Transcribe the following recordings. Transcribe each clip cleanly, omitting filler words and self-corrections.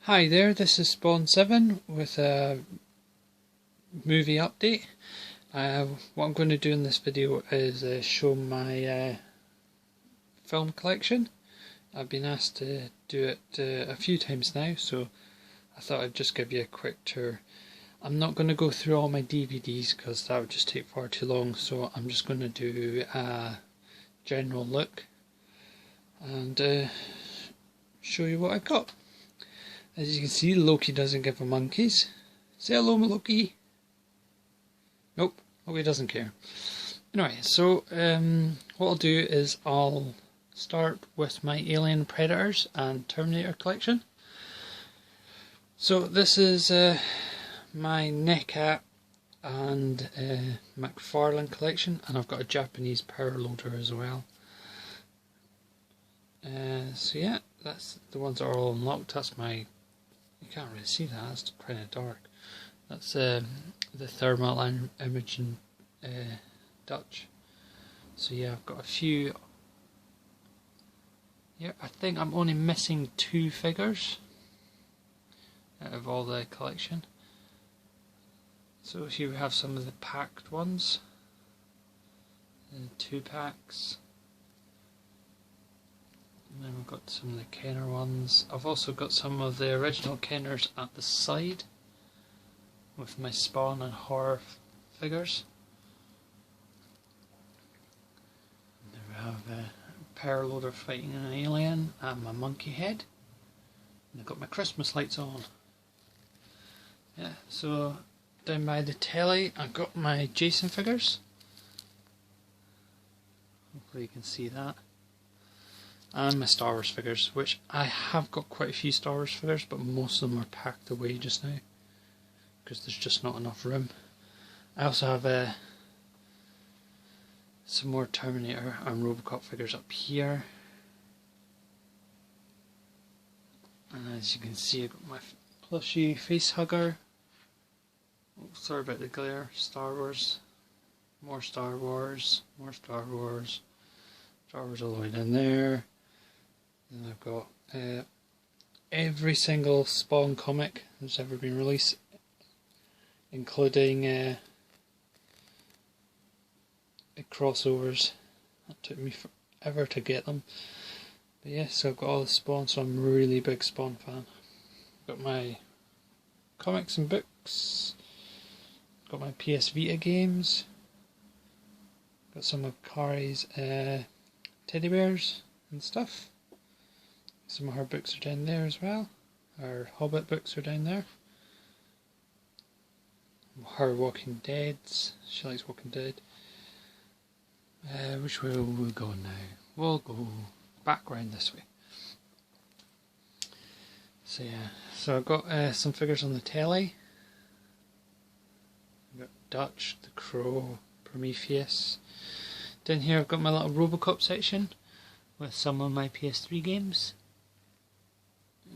Hi there, this is Spawn 7 with a movie update. What I'm going to do in this video is show my film collection. I've been asked to do it a few times now, so I thought I'd just give you a quick tour. I'm not going to go through all my DVDs because that would just take far too long, so I'm just going to do a general look and show you what I got. As you can see, Loki doesn't give a monkeys. Say hello, Loki. Nope, Loki doesn't care. Anyway, so what I'll do is I'll start with my Alien, Predators and Terminator collection. So this is my NECA and McFarlane collection, and I've got a Japanese power loader as well. So yeah, that's the ones that are all unlocked. That's my, you can't really see that, it's kind of dark. That's the thermal imaging Dutch. So yeah, I've got a few. Yeah, I think I'm only missing 2 figures out of all the collection. So here we have some of the packed ones, and 2 packs. And then we've got some of the Kenner ones. I've also got some of the original Kenners at the side with my Spawn and horror figures. And there we have a power loader fighting an alien and my monkey head. And I've got my Christmas lights on. Yeah, so down by the telly I've got my Jason figures. Hopefully you can see that. And my Star Wars figures, which I have got quite a few Star Wars figures, but most of them are packed away just now because there's just not enough room. I also have some more Terminator and Robocop figures up here, and as you can see I've got my plushie face hugger. Oh, sorry about the glare. Star Wars, more Star Wars, more Star Wars, Star Wars all the way down there. And I've got every single Spawn comic that's ever been released, including the crossovers. That took me forever to get them. But yeah, so I've got all the Spawn, so I'm a really big Spawn fan. Got my comics and books. Got my PS Vita games. Got some of Kari's teddy bears and stuff. Some of her books are down there as well. Her Hobbit books are down there. Her Walking Deads. She likes Walking Dead. Which way will we go now? We'll go back round this way. So yeah, so I've got some figures on the telly. I've got Dutch, The Crow, Prometheus. Down here I've got my little Robocop section with some of my PS3 games.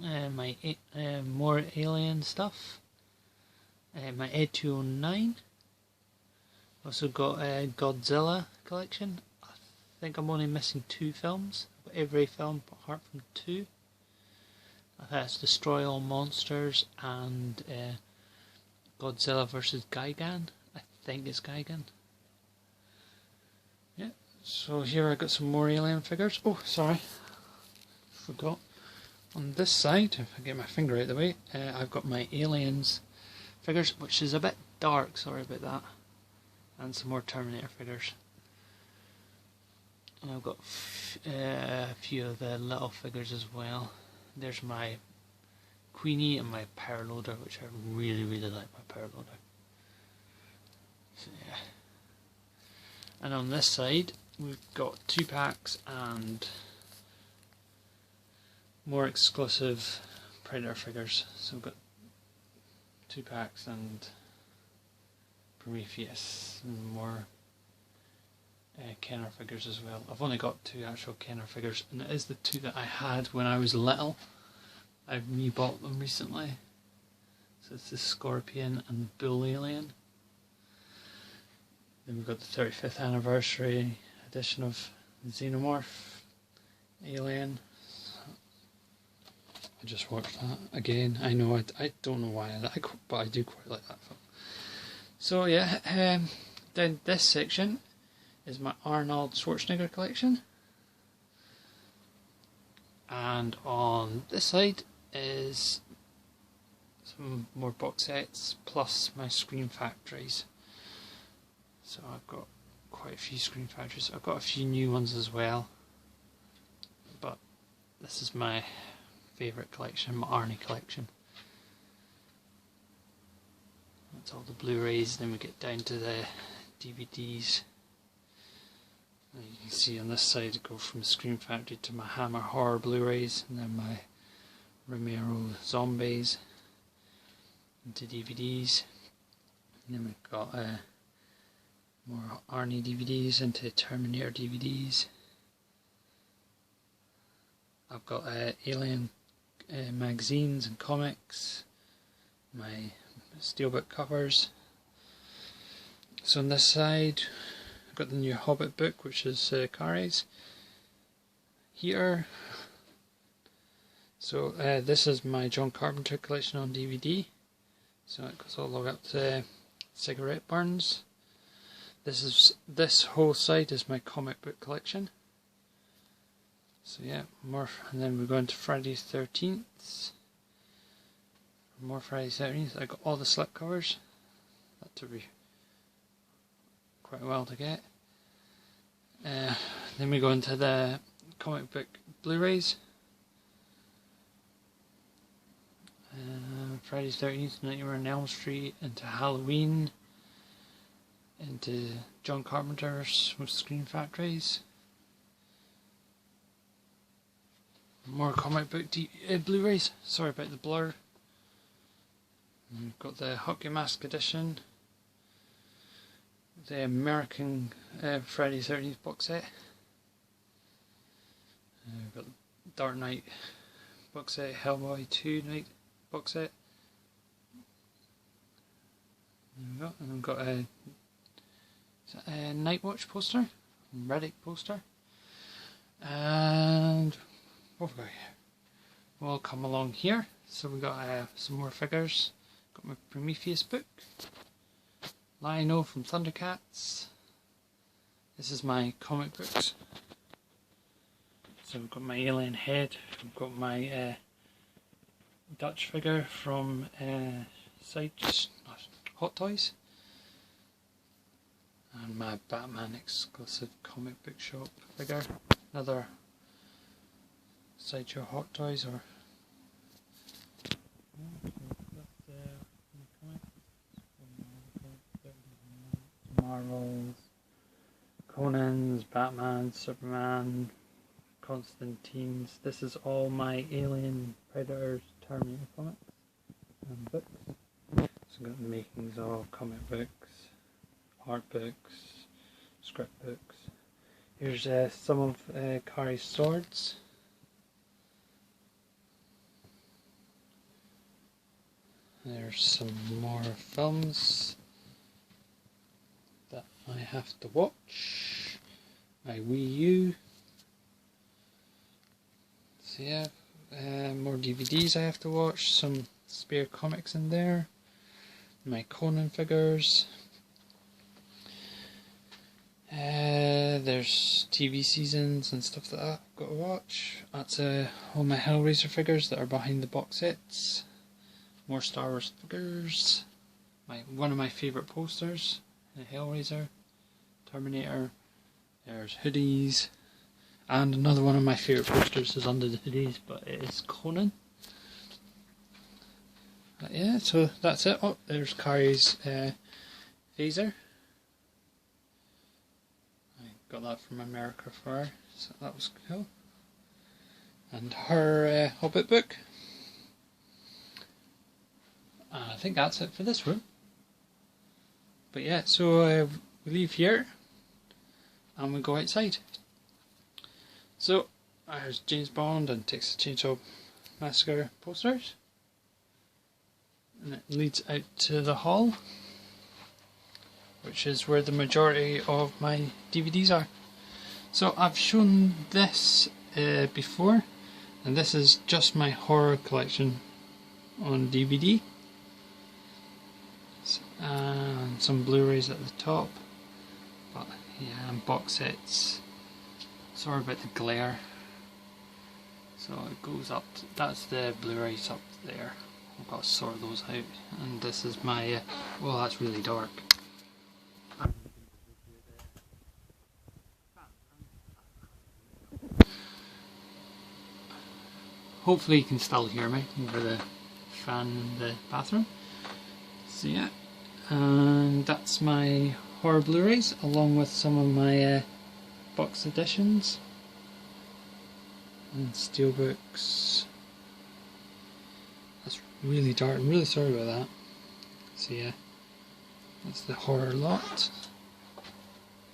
My more Alien stuff. My Ed 209. Also got a Godzilla collection. I think I'm only missing 2 films. I've got every film apart from 2. That's Destroy All Monsters and Godzilla vs Gigan. I think it's Gigan. Yeah. So here I got some more Alien figures. Oh, sorry, forgot. On this side, if I get my finger out of the way, I've got my Aliens figures, which is a bit dark, sorry about that, and some more Terminator figures. And I've got a few of the little figures as well. There's my Queenie and my power loader, which I really like my power loader. So yeah. And on this side, we've got 2 packs and more exclusive Predator figures. So we've got 2 packs and Prometheus and more Kenner figures as well. I've only got 2 actual Kenner figures, and it is the 2 that I had when I was little. I've rebought them recently. So it's the Scorpion and Bull Alien. Then we've got the 35th anniversary edition of Xenomorph Alien. I just watched that again. I know I don't know why I like, but I do quite like that film. So yeah, then this section is my Arnold Schwarzenegger collection, and on this side is some more box sets plus my Scream Factories. So I've got quite a few Scream Factories. I've got a few new ones as well, but this is my favourite collection, my Arnie collection. That's all the Blu-rays. Then we get down to the DVDs. And you can see on this side I go from Scream Factory to my Hammer Horror Blu-rays, and then my Romero Zombies into DVDs. And then we've got more Arnie DVDs into Terminator DVDs. I've got Alien magazines and comics, my steelbook covers. So on this side I've got the new Hobbit book, which is Kari's here. So this is my John Carpenter collection on DVD, so it goes all the way up to Cigarette Burns. This whole side is my comic book collection. So yeah, more, and then we go into Friday the 13th. More Friday the 13th. I got all the slipcovers. That took me quite a while to get. Then we go into the comic book Blu-rays. Friday the 13th, Nightmare on Elm Street, into Halloween, into John Carpenter's Scream Factories. More comic book Blu-rays. Sorry about the blur. And we've got the Hockey Mask edition, the American Friday the 13th box set. We've got the Dark Knight box set, Hellboy 2 Night box set. And we've got a Nightwatch poster, Riddick poster, and what have we got here? We'll come along here. So we got some more figures. Got my Prometheus book, Lion-O from Thundercats. This is my comic books. So we've got my alien head. We've got my Dutch figure from Hot Toys, and my Batman exclusive comic book shop figure. Another Sideshow Hot Toys or Marvels, Conan's, Batman, Superman, Constantine's. This is all my Alien, Predators, Terminator comics and books. So I've got the makings of comic books, art books, script books. Here's some of Kari's swords. There's some more films that I have to watch. My Wii U. So yeah, more DVDs I have to watch. Some spare comics in there. My Conan figures. There's TV seasons and stuff that I've got to watch. That's all my Hellraiser figures that are behind the box sets. More Star Wars figures. One of my favourite posters, Hellraiser, Terminator. There's hoodies, and another one of my favourite posters is under the hoodies, but it is Conan. Yeah, so that's it. Oh, there's Kari's phaser. I got that from America for her, so that was cool. And her Hobbit book. I think that's it for this room. But yeah, so we leave here and we go outside. So there's James Bond and Texas Chainsaw Massacre posters, and it leads out to the hall, which is where the majority of my DVDs are. So I've shown this before. And this is just my horror collection on DVD. And some Blu-rays at the top. But yeah, and box sets. Sorry about the glare. So it goes up, that's the Blu-rays up there. I've got to sort those out. And this is my, well, that's really dark. Hopefully you can still hear me over the fan in the bathroom. So yeah, and that's my horror Blu-rays along with some of my box editions and steelbooks. That's really dark, I'm really sorry about that. So yeah, that's the horror lot.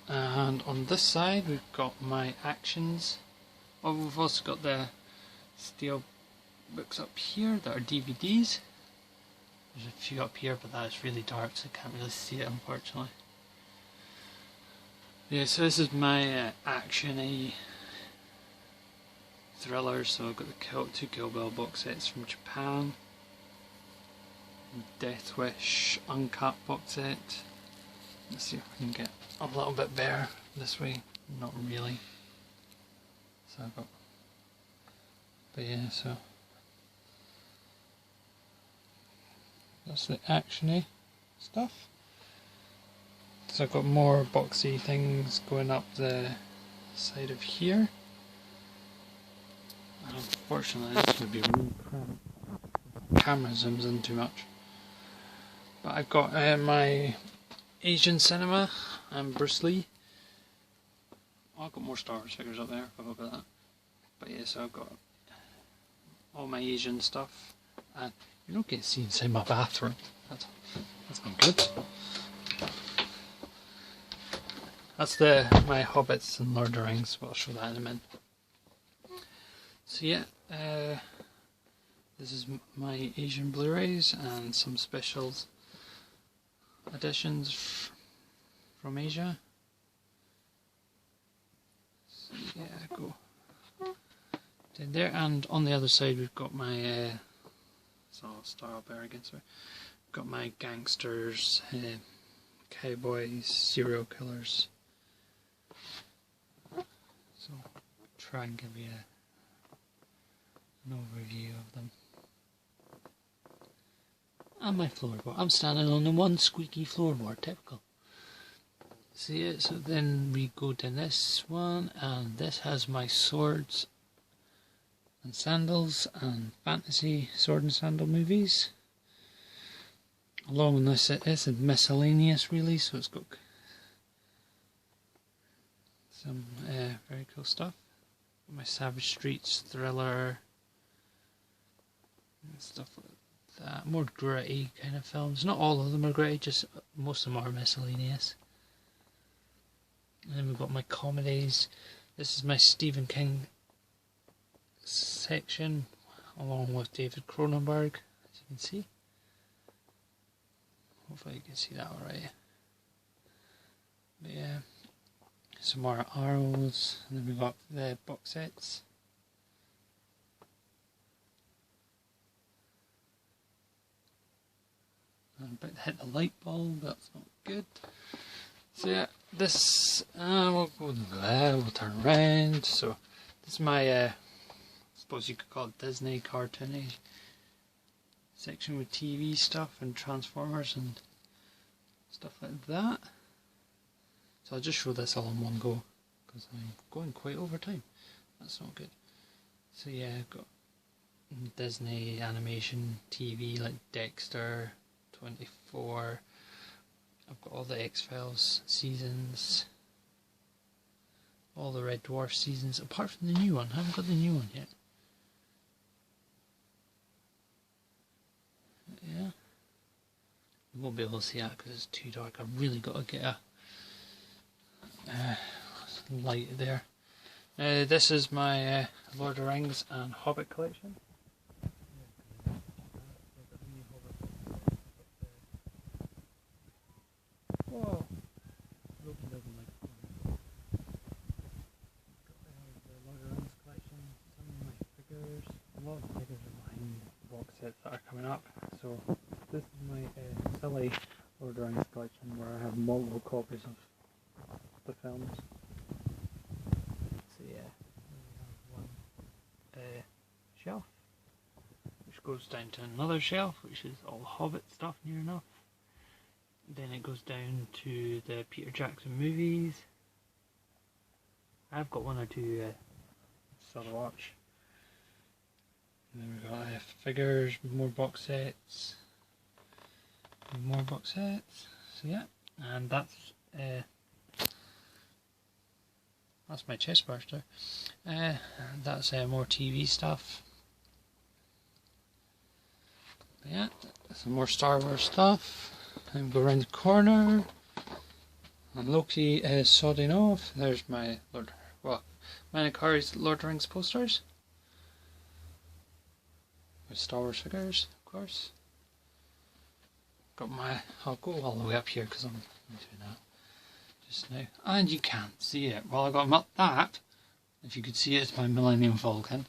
And on this side we've got my actions. Oh, we've also got the steel books up here that are DVDs. There's a few up here, but that is really dark, so I can't really see it, unfortunately. Yeah, so this is my action-y thriller. So I've got the two Kill Bill box sets from Japan, Death Wish Uncut box set. Let's see if we can get a little bit better this way. Not really. So I've got, but yeah, so that's the action-y stuff. So I've got more boxy things going up the side of here. And unfortunately this would be really cramped. Camera zooms in too much. But I've got my Asian cinema and Bruce Lee. Oh, I've got more Star Wars figures up there, I forgot about that. But yeah, so I've got all my Asian stuff. And you don't get to see inside my bathroom. That's not good. That's my Hobbits and Lord of the Rings, but I'll show that in a minute. So yeah, this is my Asian Blu-rays and some special editions from Asia. So yeah, go down there, and on the other side we've got my so I'll start up there again, sorry. Got my gangsters, cowboys, serial killers. So try and give you an overview of them. And my floorboard. I'm standing on the one squeaky floorboard, typical. See it? So then we go to this one, and this has my swords and sandals and fantasy sword and sandal movies. Along with this, it's a miscellaneous really, so it's got some very cool stuff. My Savage Streets thriller and stuff like that. More gritty kind of films. Not all of them are gritty, just most of them are miscellaneous. And then we've got my comedies. This is my Stephen King section, along with David Cronenberg, as you can see. Hopefully you can see that alright. But yeah, some more arrows, and then we've got the box sets. I'm about to hit the light bulb, that's not good. So yeah, this, we'll turn around. So this is my, I suppose you could call it Disney cartoony section with TV stuff and Transformers and stuff like that. So I'll just show this all in one go, because I'm going quite over time. That's not good. So yeah, I've got Disney animation TV like Dexter, 24. I've got all the X-Files seasons, all the Red Dwarf seasons, apart from the new one. I haven't got the new one yet. Yeah, you won't be able to see that because it's too dark. I've really got to get a light there. This is my Lord of the Rings and Hobbit collection. Whoa! Broken down the microphone. Got the Lord of the Rings collection, some of my figures. sets that are coming up. So this is my silly Lord of the Rings collection where I have multiple copies of the films. So yeah, we have one shelf, which goes down to another shelf, which is all Hobbit stuff near enough. Then it goes down to the Peter Jackson movies. I've got one or two still to watch. And then we've got figures, more box sets, more box sets. So yeah, and that's my chest burster. That's more TV stuff. But yeah, some more Star Wars stuff. And go around the corner. And Loki is sodding off. There's my Manakari's Lord of the Rings posters. With Star Wars figures, of course. Got my. I'll go all the way up here because I'm doing that just now. And you can't see it. Well, I got them up that. If you could see it, it's my Millennium Falcon.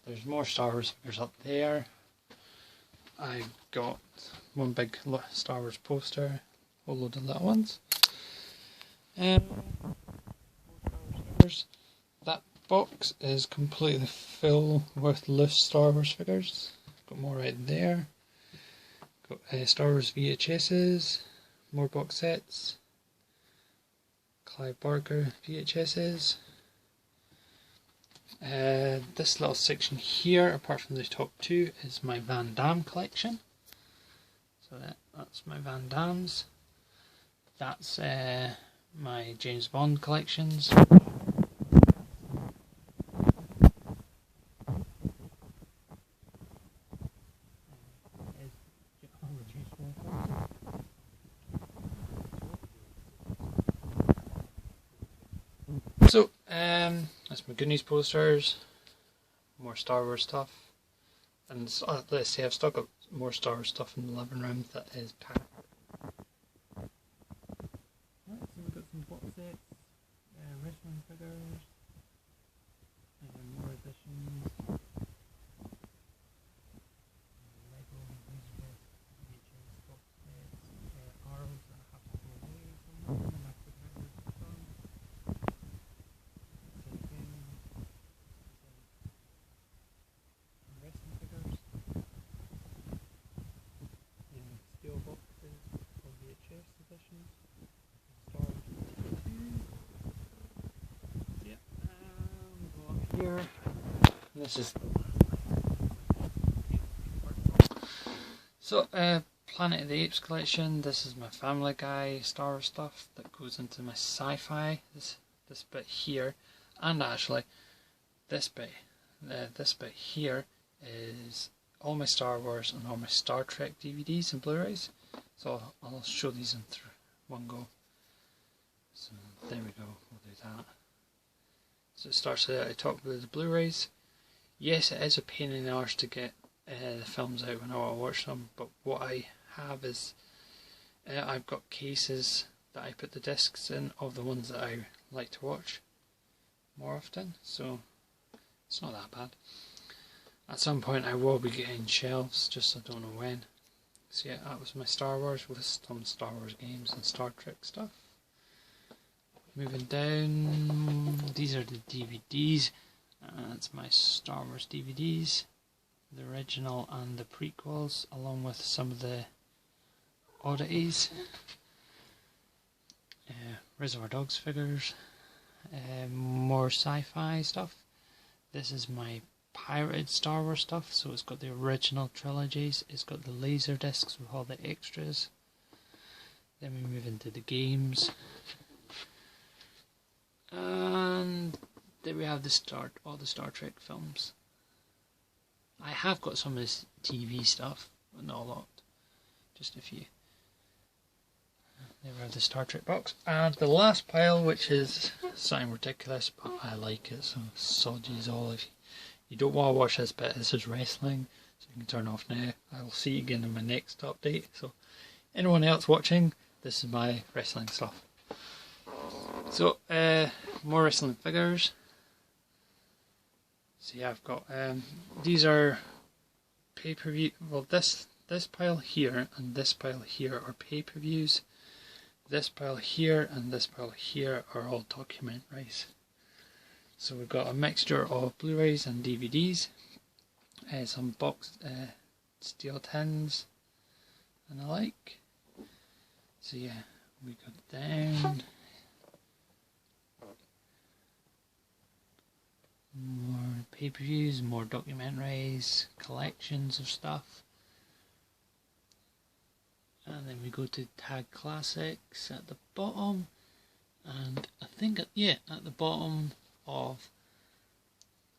There's more Star Wars figures up there. I got one big Star Wars poster, a whole load of little ones. That box is completely full with loose Star Wars figures. Got more right there. Got Star Wars VHSs, more box sets. Clive Barker VHSs. This little section here, apart from the top two, is my Van Damme collection. So that's my Van Dammes. That's my James Bond collections. So, that's my Goonies posters, more Star Wars stuff, and let's see, I've still got more Star Wars stuff in the living room that is packed. Right, so we've got some box sets, wrestling figures, more editions, Lego, Laserdisc, VHS box sets, arrows that I have to throw away somewhere, and I could never return. Wrestling figures, steel boxes of VHS editions, Star Wars 2. Yeah, go up here. This is so Planet of the Apes collection. This is my Family Guy Star Wars stuff that goes into my sci-fi. This bit here, and actually this bit here is all my Star Wars and all my Star Trek DVDs and Blu-rays. So I'll show these in one go. So there we go, we'll do that. So it starts at the top with the Blu-rays. Yes, it is a pain in the arse to get the films out when I want to watch them, but what I have is I've got cases that I put the discs in of the ones that I like to watch more often, so it's not that bad. At some point I will be getting shelves, just I don't know when. So yeah, that was my Star Wars with some Star Wars games and Star Trek stuff. Moving down, these are the DVDs. That's my Star Wars DVDs, the original and the prequels, along with some of the oddities. Reservoir Dogs figures, more sci-fi stuff. This is my pirated Star Wars stuff, so it's got the original trilogies, it's got the laser discs with all the extras. Then we move into the games, and then we have all the Star Trek films. I have got some of this TV stuff, but not a lot, just a few. There we have the Star Trek box, and the last pile, which is something ridiculous, but I like it, so sodgy as all. If you don't want to watch this bit, this is wrestling, so you can turn off now. I will see you again in my next update. So anyone else watching, this is my wrestling stuff. So more wrestling figures. So yeah, I've got these are pay-per-view. Well, this pile here and this pile here are pay-per-views. This pile here and this pile here are all documentaries. So we've got a mixture of Blu-rays and DVDs, some box steel tins and the like. So yeah, we go down. More pay-per-views, more documentaries, collections of stuff. And then we go to Tag Classics at the bottom. And I think, at the bottom of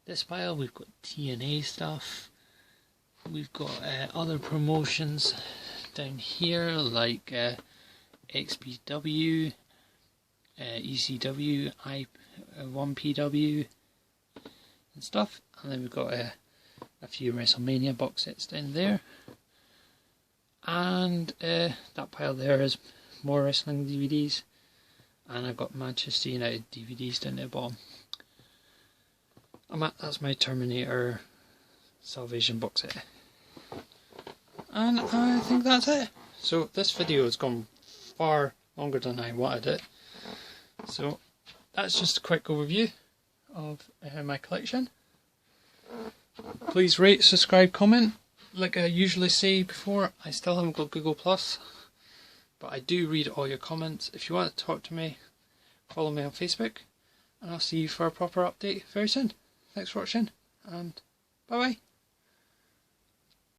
this pile we've got TNA stuff. We've got other promotions down here like XPW, ECW, 1PW and stuff. And then we've got a few WrestleMania box sets down there. And that pile there is more wrestling DVDs. And I've got Manchester United DVDs down at the bottom. That's my Terminator Salvation box set. And I think that's it. So this video has gone far longer than I wanted it. So that's just a quick overview of my collection. Please rate, subscribe, comment. Like I usually say before, I still haven't got Google+, but I do read all your comments. If you want to talk to me, follow me on Facebook, and I'll see you for a proper update very soon. Thanks for watching, and bye bye.